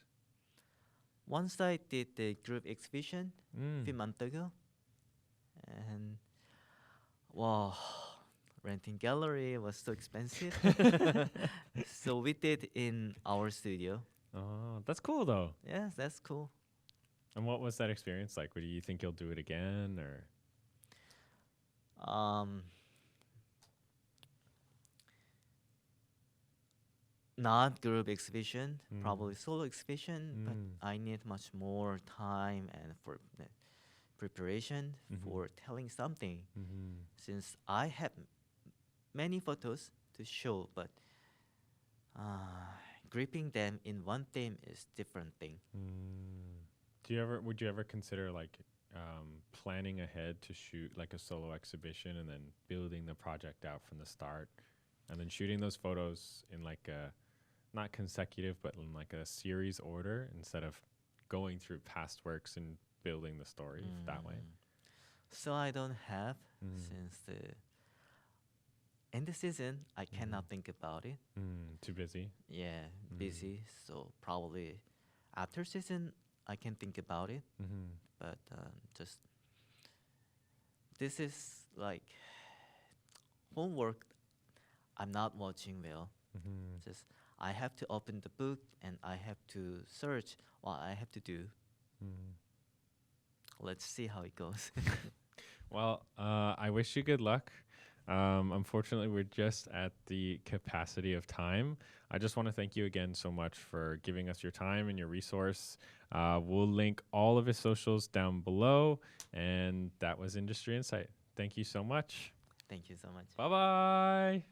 Speaker 2: Once I did the group exhibition a few months ago, and wow, renting gallery was so expensive. So we did in our studio.
Speaker 1: Oh, that's cool though.
Speaker 2: Yes, that's cool.
Speaker 1: And what was that experience like? Do you think you'll do it again, or?
Speaker 2: Not group exhibition, probably solo exhibition, but I need much more time and for preparation for telling something. Since I have many photos to show, but gripping them in one theme is different thing.
Speaker 1: Would you ever consider like planning ahead to shoot like a solo exhibition and then building the project out from the start, and then shooting those photos in like a not consecutive, but in like a series order instead of going through past works and building the story that way?
Speaker 2: So I don't have, since the end the season, I cannot think about it.
Speaker 1: Too busy?
Speaker 2: Yeah, busy. So probably after season, I can think about it. But just this is like homework. I'm not watching well. Just I have to open the book and I have to search what I have to do. Let's see how it goes.
Speaker 1: Well, I wish you good luck. Unfortunately, we're just at the capacity of time. I just want to thank you again so much for giving us your time and your resource. We'll link all of his socials down below. And that was Industry Insight. Thank you so much.
Speaker 2: Thank you so much.
Speaker 1: Bye-bye.